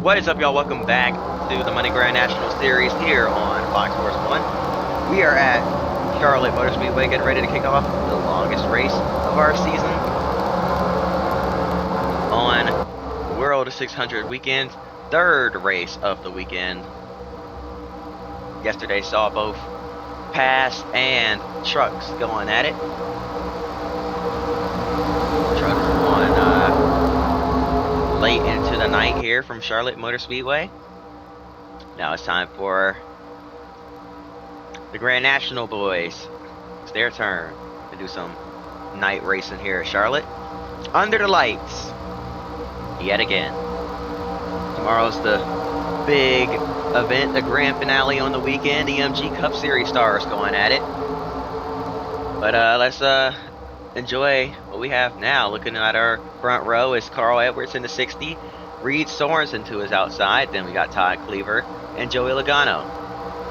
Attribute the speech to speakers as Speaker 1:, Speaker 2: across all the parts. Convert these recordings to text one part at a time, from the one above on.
Speaker 1: What is up, y'all? Welcome back to the Money Grand National Series here on Fox Sports 1. We are at Charlotte Motor Speedway getting ready to kick off the longest race of our season on World 600 weekend, third race of the weekend. Yesterday saw both pass and trucks going at it. Trucks on late into the night here from Charlotte Motor Speedway. Now it's time for the Grand National boys. It's their turn to do some night racing here at Charlotte. Under the lights, yet again. Tomorrow's the big event, the grand finale on the weekend. The MG Cup Series stars going at it. But let's enjoy what we have now. Looking at our front row is Carl Edwards in the 60, Reed Sorensen to his outside. Then we got Todd Cleaver and Joey Logano.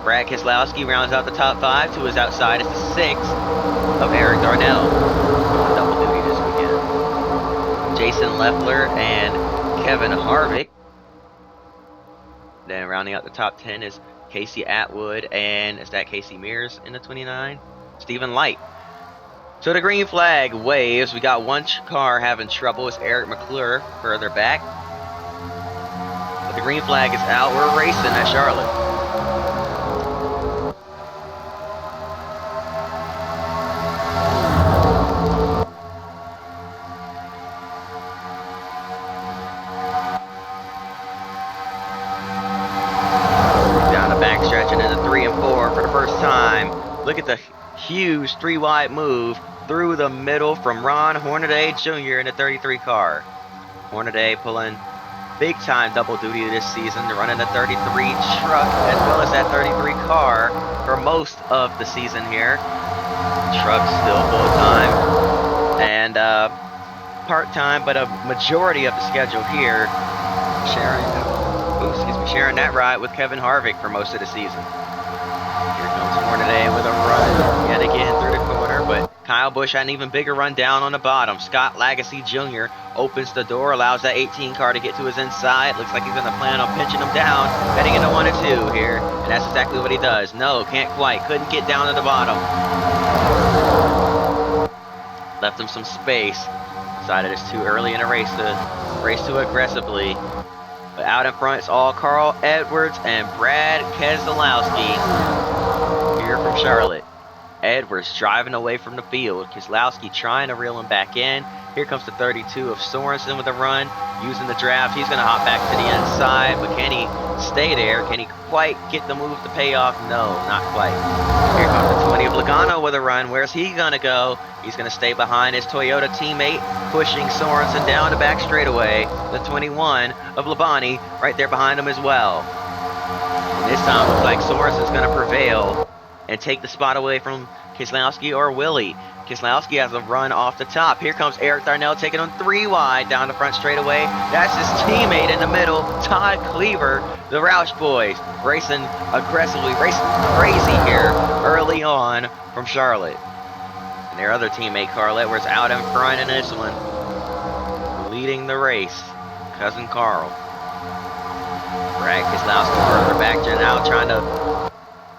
Speaker 1: Brad Keselowski rounds out the top 5. To his outside is the 6 of Eric Darnell. Double duty this weekend. Jason Leffler and Kevin Harvick. Then rounding out the top 10 is Casey Atwood, and is that Casey Mears in the 29? Stephen Light. So the green flag waves. We got one car having trouble. It's Eric McClure further back. But the green flag is out. We're racing at Charlotte. Down the backstretch and into 3 and 4 for the first time. Look at the huge 3-wide move through the middle from Ron Hornaday Jr. in the 33 car. Hornaday pulling big time double duty this season, running the 33 truck as well as that 33 car for most of the season here. Truck's still full time and part time, but a majority of the schedule here sharing that ride with Kevin Harvick for most of the season. Here comes Hornaday with a run yet again through the corner, but Kyle Busch had an even bigger run down on the bottom. Scott Lagasse Jr. opens the door, allows that 18 car to get to his inside. Looks like he's going to plan on pinching him down, heading into 1 and 2 here, and that's exactly what he does. No, can't quite. Couldn't get down to the bottom. Left him some space. Decided it's too early in the race to race too aggressively. But out in front, it's all Carl Edwards and Brad Keselowski here from Charlotte. Edwards driving away from the field. Keselowski trying to reel him back in. Here comes the 32 of Sorensen with a run, using the draft. He's going to hop back to the inside, but can he stay there? Can he quite get the move to pay off? No, not quite. Here comes the 20 of Logano with a run. Where's he going to go? He's going to stay behind his Toyota teammate, pushing Sorensen down the back straightaway. The 21 of Labonte right there behind him as well. And this time looks like Sorensen's going to prevail and take the spot away from Keselowski or Willie. Keselowski has a run off the top. Here comes Eric Darnell taking on 3 wide down the front straightaway. That's his teammate in the middle, Todd Cleaver. The Roush boys racing aggressively, racing crazy here early on from Charlotte. And their other teammate, Carl Edwards, out in front in this one, leading the race. Cousin Carl. Brad Keselowski further back now, trying to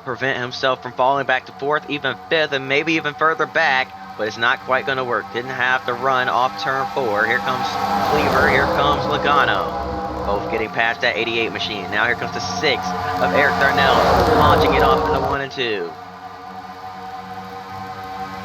Speaker 1: prevent himself from falling back to 4th, even 5th, and maybe even further back, but it's not quite going to work. Didn't have to run off turn 4. Here comes Cleaver, here comes Logano. Both getting past that 88 machine. Now here comes the 6 of Eric Darnell, launching it off into 1 and 2.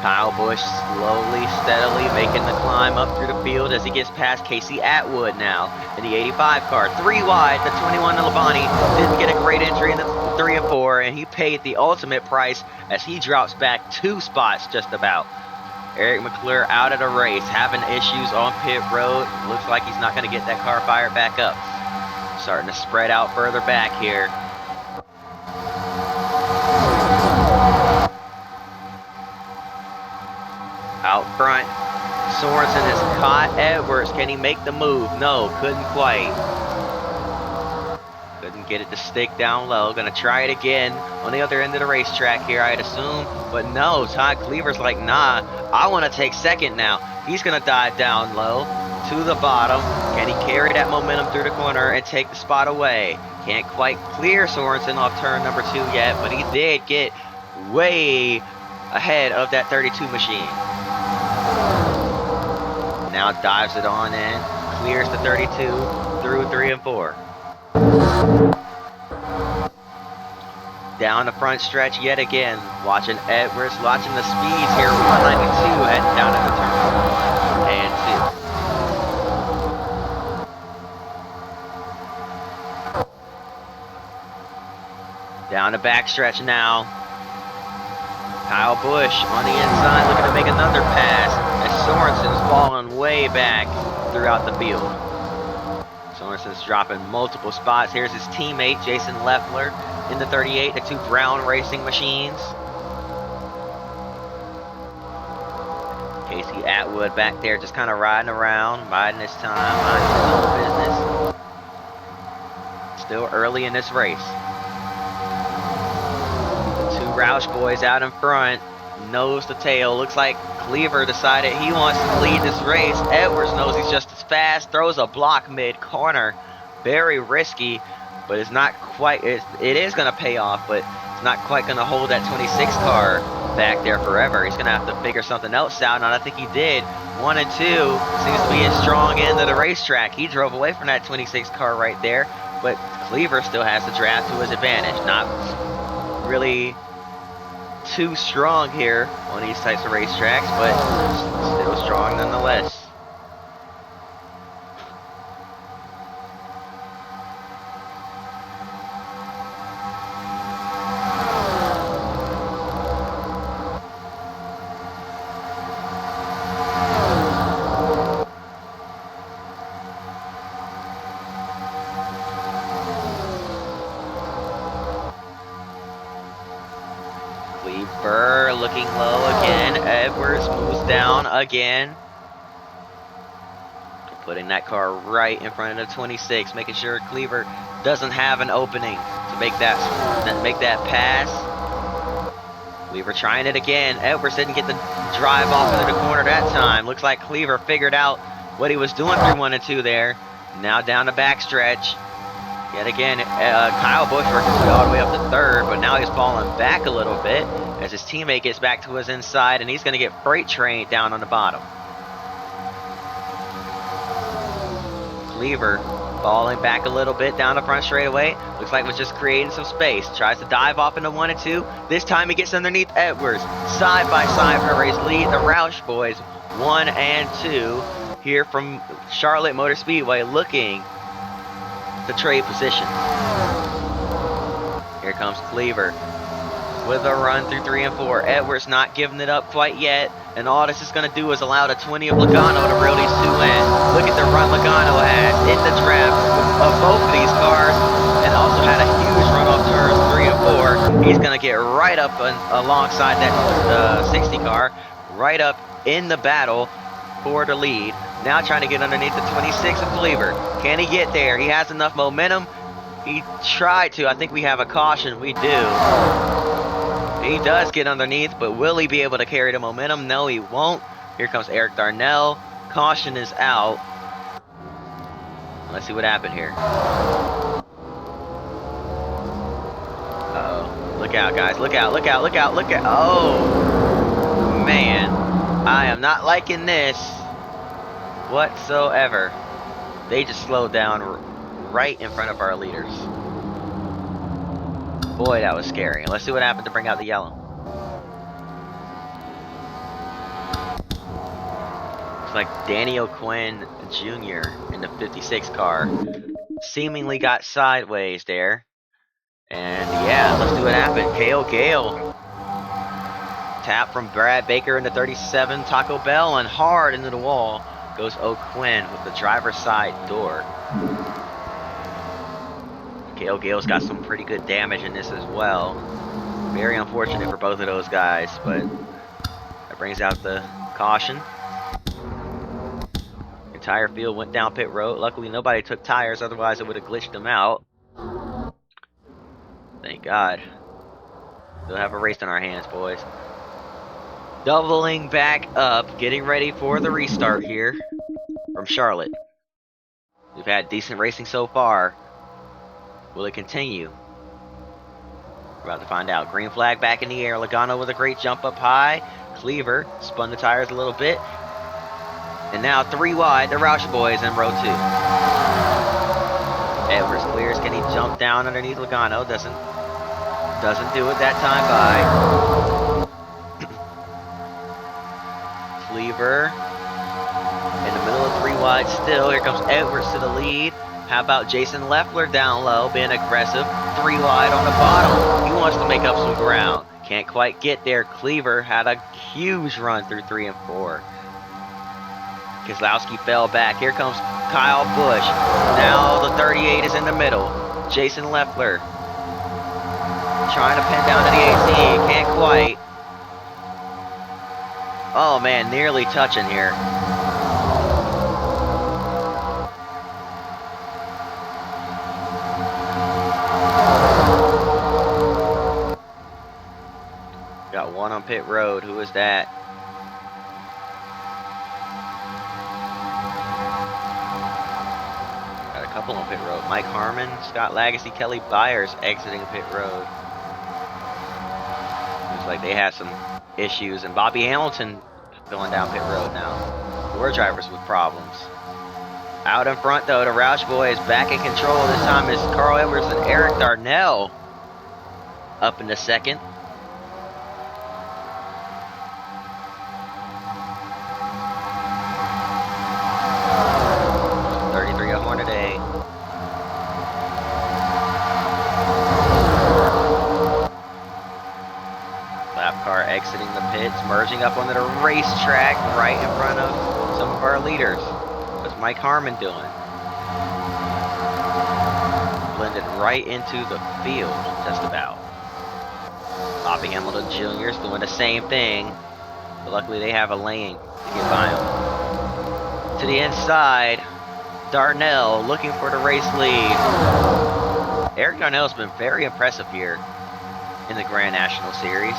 Speaker 1: Kyle Busch slowly, steadily making the climb up through the field as he gets past Casey Atwood now in the 85 car. 3 wide, the 21 of Labonte didn't get a great entry in the 3 and 4, and he paid the ultimate price as he drops back 2 spots just about. Eric McClure out of the race, having issues on pit road. Looks like he's not going to get that car fired back up. Starting to spread out further back here. Out front, Sorensen has caught Edwards. Can he make the move? No, couldn't quite. Couldn't get it to stick down low. Gonna try it again on the other end of the racetrack here, I'd assume. But no, Todd Cleaver's like, nah, I want to take second now. He's gonna dive down low to the bottom. Can he carry that momentum through the corner and take the spot away? Can't quite clear Sorensen off turn number 2 yet, but he did get way ahead of that 32 machine. Now dives it on in, clears the 32 through 3 and 4. Down the front stretch yet again, watching Edwards, watching the speeds here, 192 heading down at the turn 1 and 2. Down the back stretch now. Kyle Busch on the inside looking to make another pass as Sorensen's falling way back throughout the field. Sorensen's dropping multiple spots. Here's his teammate, Jason Leffler, in the 38, the 2 Brown Racing machines. Casey Atwood back there just kind of riding around, biding his time, minding his own business. Still early in this race. The 2 Roush boys out in front, nose to tail. Looks like Cleaver decided he wants to lead this race. Edwards knows he's just as fast, throws a block mid-corner. Very risky, but it's not quite, it is going to pay off, but it's not quite going to hold that 26 car back there forever. He's going to have to figure something else out, and I think he did. 1 and 2 seems to be a strong end of the racetrack. He drove away from that 26 car right there, but Cleaver still has the draft to his advantage. Not really too strong here on these types of racetracks, but still strong nonetheless. Cleaver looking low again. Edwards moves down again. Putting that car right in front of the 26, making sure Cleaver doesn't have an opening to make that pass. Cleaver trying it again. Edwards didn't get the drive off into the corner that time. Looks like Cleaver figured out what he was doing through 1 and 2 there. Now down the backstretch. Yet again, Kyle Busch working all the way up to 3rd, but now he's falling back a little bit as his teammate gets back to his inside, and he's going to get freight trained down on the bottom. Cleaver falling back a little bit down the front straightaway. Looks like was just creating some space. Tries to dive off into 1 and 2. This time he gets underneath Edwards. Side by side for race lead. The Roush boys 1 and 2 here from Charlotte Motor Speedway looking to trade position. Here comes Cleaver with a run through 3 and 4. Edwards not giving it up quite yet, and all this is going to do is allow the 20 of Logano to reel these 2 in. Look at the run Logano has in the draft of both of these cars, and also had a huge run off turns 3 and 4. He's going to get right up alongside that 60 car, right up in the battle for the lead. Now trying to get underneath the 26 of Cleaver. Can he get there? He has enough momentum. He tried to. I think we have a caution. We do. He does get underneath, but will he be able to carry the momentum? No, he won't. Here comes Eric Darnell. Caution is out. Let's see what happened here. Uh-oh. Look out, guys. Look out, look out, look out, look out. Oh, man. I am not liking this whatsoever. They just slowed down right in front of our leaders. Boy, that was scary. Let's see what happened to bring out the yellow. Looks like Danny O'Quinn Jr. in the 56 car seemingly got sideways there. And yeah, let's see what happened. KO Gale. Tap from Brad Baker in the 37 Taco Bell, and hard into the wall goes O'Quinn with the driver's side door. KO Gale's got some pretty good damage in this as well. Very unfortunate for both of those guys, but that brings out the caution. The entire field went down pit road. Luckily nobody took tires, otherwise it would have glitched them out. Thank God. We'll have a race on our hands, boys. Doubling back up, getting ready for the restart here. from Charlotte. We've had decent racing so far. Will it continue? We're about to find out. Green flag back in the air. Logano with a great jump up high. Cleaver spun the tires a little bit. And now 3 wide, the Roush boys in row 2. Edwards clears. Can he jump down underneath Logano? Doesn't do it that time by. Cleaver in the middle of 3 wide still. Here comes Edwards to the lead. How about Jason Leffler down low, being aggressive? 3 wide on the bottom. He wants to make up some ground. Can't quite get there. Cleaver had a huge run through 3 and 4. Keselowski fell back. Here comes Kyle Busch. Now the 38 is in the middle. Jason Leffler trying to pin down to the 18. Can't quite. Oh man, nearly touching here. Got one on pit road. Who is that? Got a couple on pit road. Mike Harmon, Scott Lagacy, Kelly Byers exiting pit road. Looks like they had some issues. And Bobby Hamilton going down pit road now. 4 drivers with problems. Out in front though, the Roush boys back in control. This time is Carl Edwards and Eric Darnell up in the second. Exiting the pits, merging up onto the racetrack right in front of some of our leaders. What's Mike Harmon doing? Blended right into the field, just about. Bobby Hamilton Jr. is doing the same thing, but luckily they have a lane to get by him. To the inside, Darnell looking for the race lead. Eric Darnell's been very impressive here in the Grand National Series.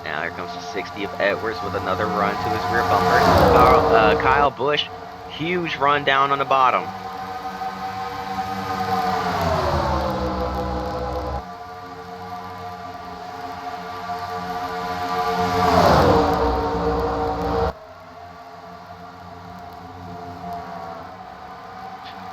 Speaker 1: Now here comes the 60 of Edwards with another run to his rear bumper. Kyle Busch, huge run down on the bottom.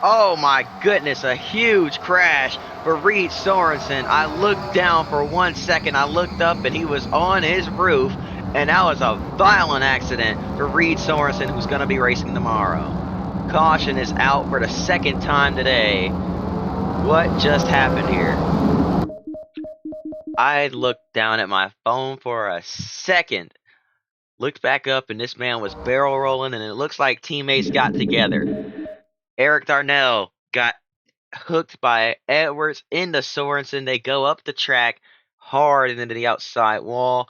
Speaker 1: Oh my goodness, a huge crash for Reed Sorensen. I looked down for 1 second, I looked up and he was on his roof, and that was a violent accident for Reed Sorensen, who's going to be racing tomorrow. Caution is out for the 2nd time today. What just happened here? I looked down at my phone for a second, looked back up, and this man was barrel rolling, and it looks like teammates got together. Eric Darnell got hooked by Edwards into Sorensen. They go up the track hard and into the outside wall.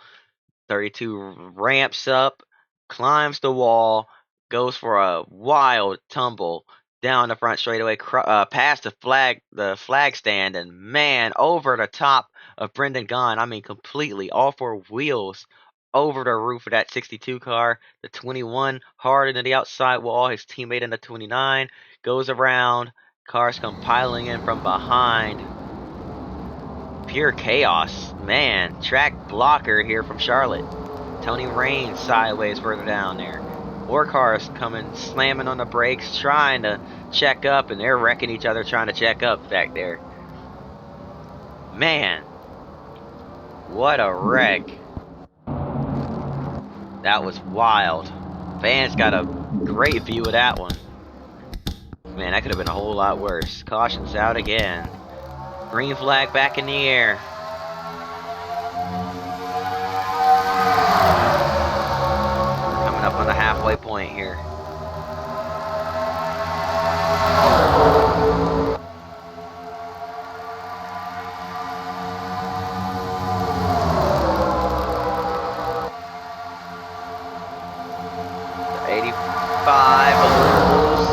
Speaker 1: 32 ramps up, climbs the wall, goes for a wild tumble down the front straightaway, past the flag stand, and man, over the top of Brendan Gaughan. I mean, completely, all 4 wheels over the roof of that 62 car. The 21 hard into the outside wall. His teammate in the 29 goes around. Cars come piling in from behind. Pure chaos. Man, track blocker here from Charlotte. Tony Raines sideways further down there. More cars coming, slamming on the brakes, trying to check up, and they're wrecking each other trying to check up back there. Man, what a wreck. That was wild. Fans got a great view of that one. Man, that could have been a whole lot worse. Caution's out again. Green flag back in the air. We're coming up on the halfway point here. 5, a little loose.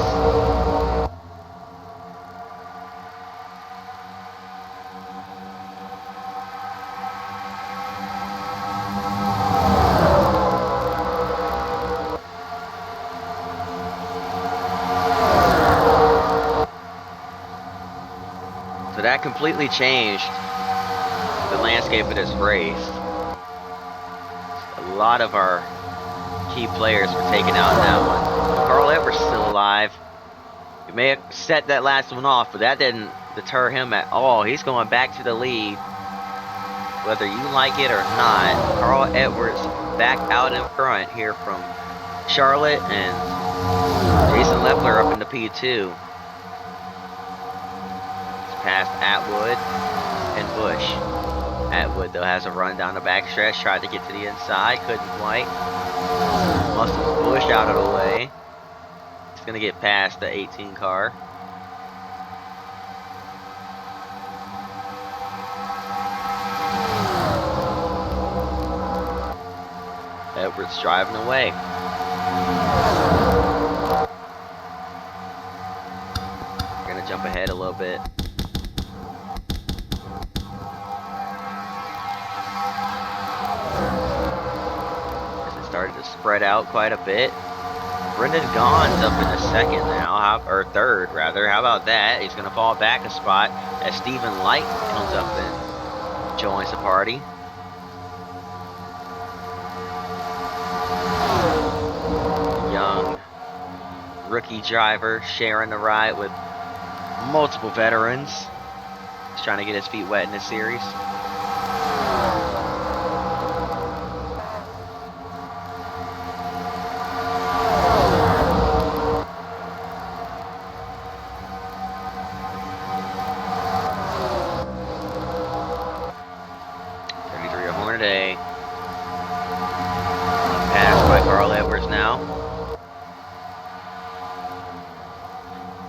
Speaker 1: So that completely changed the landscape of this race. A lot of our key players were taken out in that one. Carl Edwards still alive. He may have set that last one off, but that didn't deter him at all. He's going back to the lead. Whether you like it or not, Carl Edwards back out in front here from Charlotte, and Jason Leffler up in the P2. Past Atwood and Bush. Atwood, though, has a run down the backstretch. Tried to get to the inside. Couldn't quite. Muscles Bush out of the way. He's going to get past the 18 car. Edwards driving away. We're going to jump ahead a little bit. Started to spread out quite a bit. Brendan Gaughan's up in the second now, or third rather. How about that? He's going to fall back a spot as Stephen Light comes up and joins the party. Young rookie driver sharing the ride with multiple veterans. He's trying to get his feet wet in this series.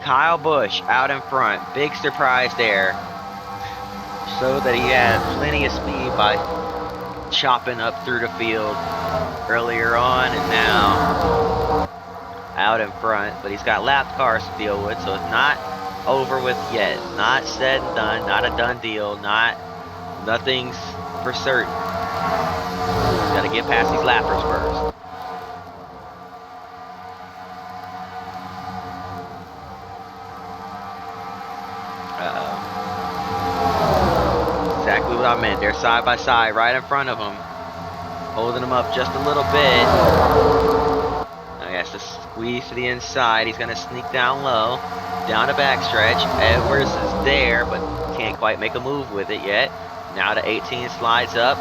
Speaker 1: Kyle Busch out in front. Big surprise there. Showed that he had plenty of speed by chopping up through the field earlier on, and now out in front. But he's got lapped cars to deal with, so it's not over with yet. Not said and done. Not a done deal. Nothing's for certain. He's got to get past these lappers first. Exactly what I meant. They're side by side right in front of him, holding him up just a little bit. Now he has to squeeze to the inside. He's going to sneak down low, down the backstretch. Edwards is there, but can't quite make a move with it yet. Now the 18 slides up.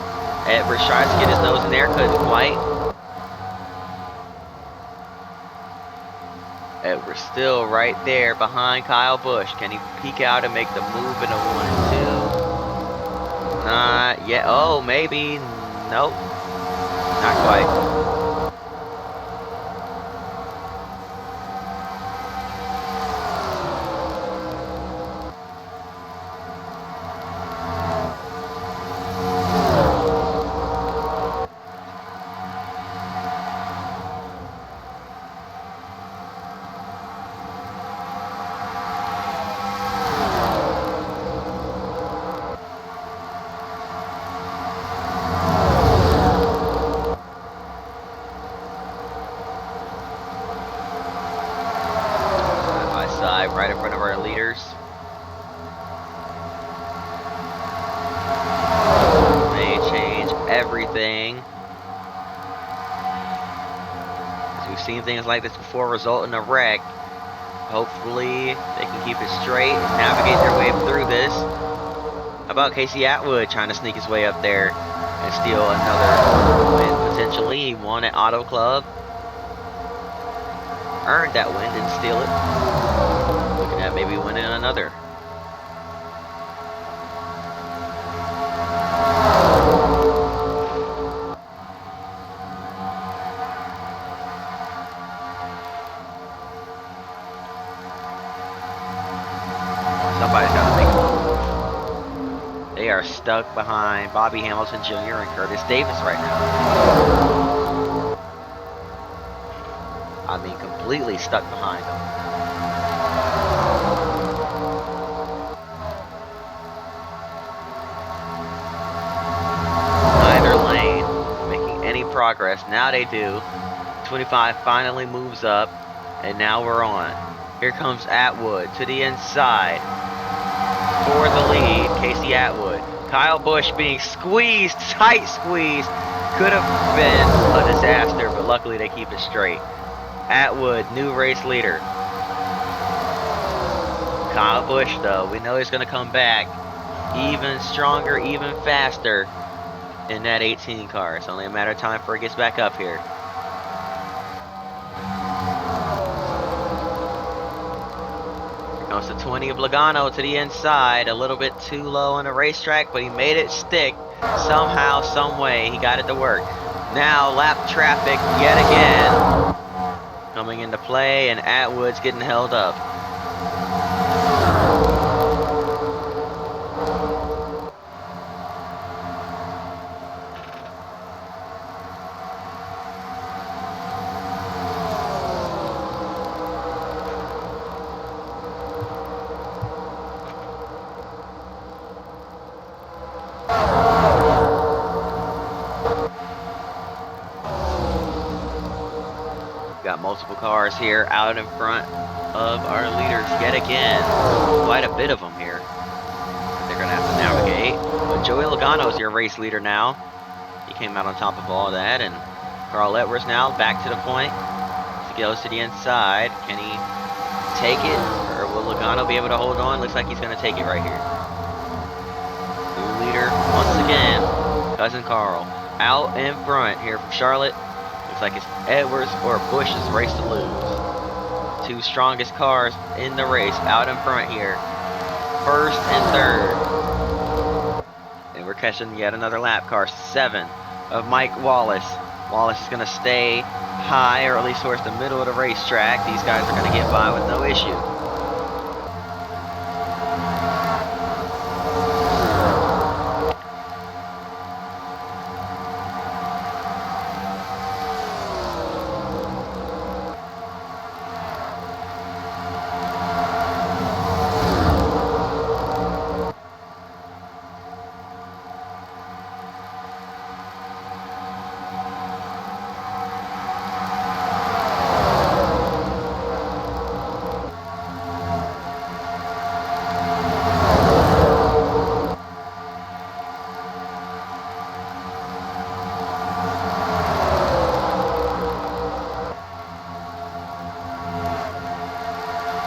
Speaker 1: Edwards tries to get his nose in there, couldn't quite. Edwards still right there behind Kyle Busch. Can he peek out and make the move in a 1-2? Not yet. Oh, maybe. Nope. Not quite. Right in front of our leaders. May change everything. As we've seen things like this before result in a wreck. Hopefully they can keep it straight and navigate their way through this. How about Casey Atwood trying to sneak his way up there and steal another win potentially? He won at Auto Club. Earned that win, didn't steal it. Looking at maybe winning another. Somebody's got to make a move. They are stuck behind Bobby Hamilton Jr. and Curtis Davis right now. I mean, completely completely stuck behind him. Neither lane making any progress. Now they do. 25 finally moves up, and now we're on. Here comes Atwood to the inside for the lead. Casey Atwood. Kyle Busch being squeezed, tight squeeze. Could have been a disaster, but luckily they keep it straight. Atwood, new race leader. Kyle Busch, though, we know he's going to come back even stronger, even faster in that 18 car. It's only a matter of time before he gets back up here. Comes the 20 of Logano to the inside, a little bit too low on the racetrack, but he made it stick somehow, some way. He got it to work. Now lap traffic yet again coming into play, and Atwood's getting held up. Got multiple cars here out in front of our leaders yet again. Quite a bit of them here they're going to have to navigate. But Joey Logano is your race leader now. He came out on top of all that. And Carl Edwards now back to the point. He goes to the inside. Can he take it? Or will Logano be able to hold on? Looks like he's going to take it right here. New leader once again. Cousin Carl out in front here from Charlotte. Looks like it's Edwards or Busch's race to lose. Two strongest cars in the race out in front here. First and third. And we're catching yet another lap car. 7 of Mike Wallace. Wallace is going to stay high, or at least towards the middle of the racetrack. These guys are going to get by with no issue.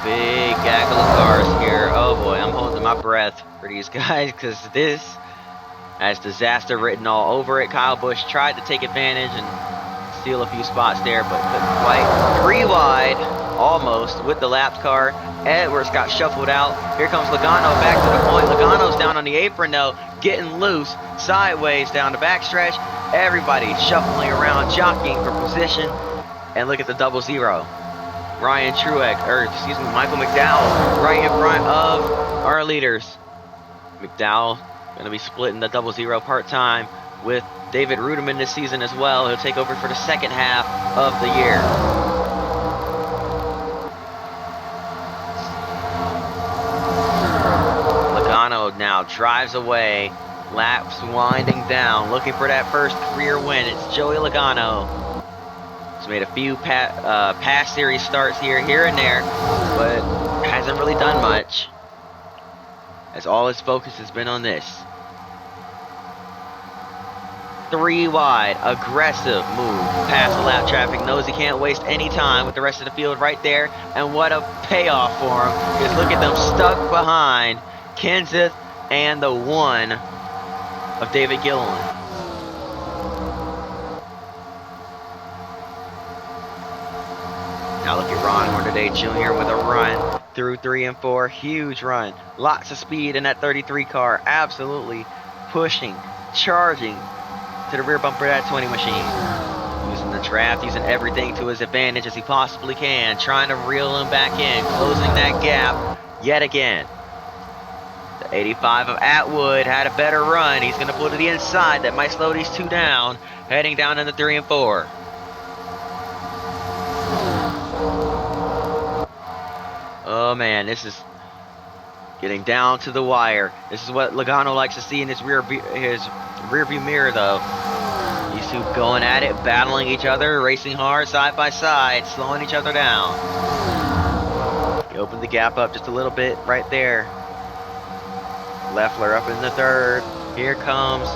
Speaker 1: Big gaggle of cars here. Oh boy, I'm holding my breath for these guys because this has disaster written all over it. Kyle Busch tried to take advantage and steal a few spots there, but couldn't quite. 3 wide, almost, with the lapped car. Edwards got shuffled out. Here comes Logano back to the point. Logano's down on the apron though, getting loose, sideways down the backstretch. Everybody shuffling around, jockeying for position. And look at the 0-0. Ryan Truex, Michael McDowell right in front of our leaders. McDowell going to be splitting the 0-0 part-time with David Rudiman this season as well. He'll take over for the second half of the year. Logano now drives away, laps winding down, looking for that first career win. It's Joey Logano. He's made a few past series starts here and there, but hasn't really done much, as all his focus has been on this. 3 wide, aggressive move past the lap traffic, knows he can't waste any time with the rest of the field right there, and what a payoff for him, because look at them stuck behind Kenseth and the 1 of David Gilliland. Now look at Ron Hornaday Jr. with a run through 3 and 4. Huge run. Lots of speed in that 33 car. Absolutely pushing, charging to the rear bumper of that 20 machine. Using the draft, using everything to his advantage as he possibly can. Trying to reel him back in. Closing that gap yet again. The 85 of Atwood had a better run. He's going to pull to the inside. That might slow these 2 down. Heading down into 3 and 4. Oh man, this is getting down to the wire. This is what Logano likes to see in his rearview mirror, though. These two going at it, battling each other, racing hard side by side, slowing each other down. He opened the gap up just a little bit right there. Leffler up in the third. Here comes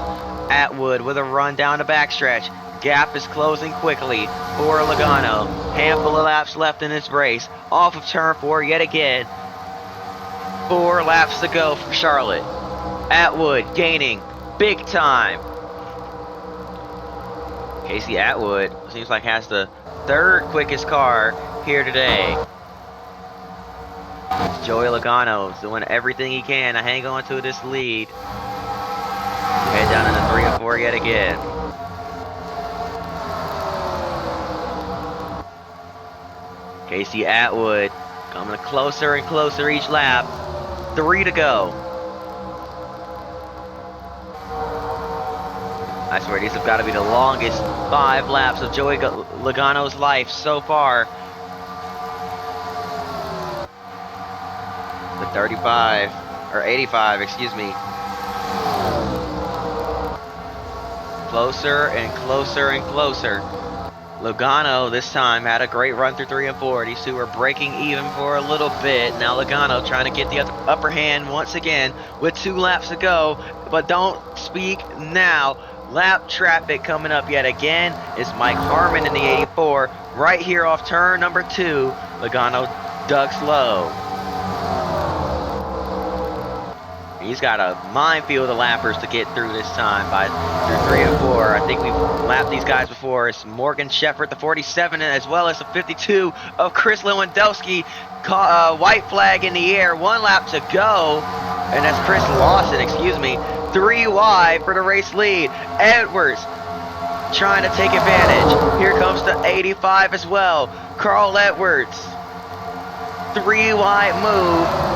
Speaker 1: Atwood with a run down the backstretch. Gap is closing quickly for Logano. Handful of laps left in this race. Off of turn 4 yet again. 4 laps to go for Charlotte. Atwood gaining big time. Casey Atwood seems like has the 3rd quickest car here today. Joey Logano doing everything he can to hang on to this lead. Head down into 3 and 4 yet again. Casey Atwood coming closer and closer each lap. 3 to go. I swear these have got to be the longest 5 laps of Joey Logano's life so far. The 35, or 85, excuse me. Closer and closer and closer. Logano this time had a great run through 3 and 4. These two were breaking even for a little bit. Now Logano trying to get the upper hand once again with 2 laps to go. But don't speak now. Lap traffic coming up yet again is Mike Harmon in the 84. Right here off turn number 2. Logano ducks low. He's got a minefield of lappers to get through this time through 3 and 4. I think we've lapped these guys before. It's Morgan Shepherd, the 47, as well as the 52 of Chris Lewandowski. White flag in the air, 1 lap to go. And that's Chris Lawson, excuse me. 3 wide for the race lead. Edwards trying to take advantage. Here comes the 85 as well. Carl Edwards. 3 wide move.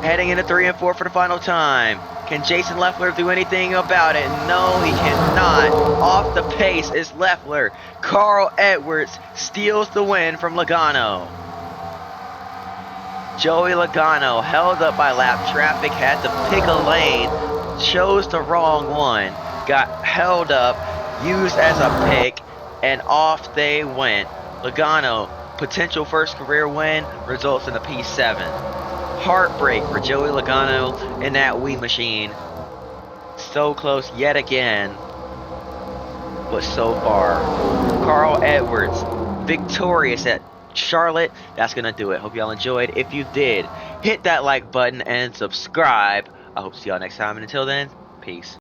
Speaker 1: Heading into 3 and 4 for the final time. Can Jason Leffler do anything about it? No, he cannot. Off the pace is Leffler. Carl Edwards steals the win from Logano. Joey Logano held up by lap traffic, had to pick a lane, chose the wrong one, got held up, used as a pick, and off they went. Logano, potential first career win, results in a P7. Heartbreak for Joey Logano in that wee machine. So close yet again, but so far. Carl Edwards, victorious at Charlotte. That's gonna do it. Hope y'all enjoyed. If you did, hit that like button and subscribe. I hope to see y'all next time, and until then, peace.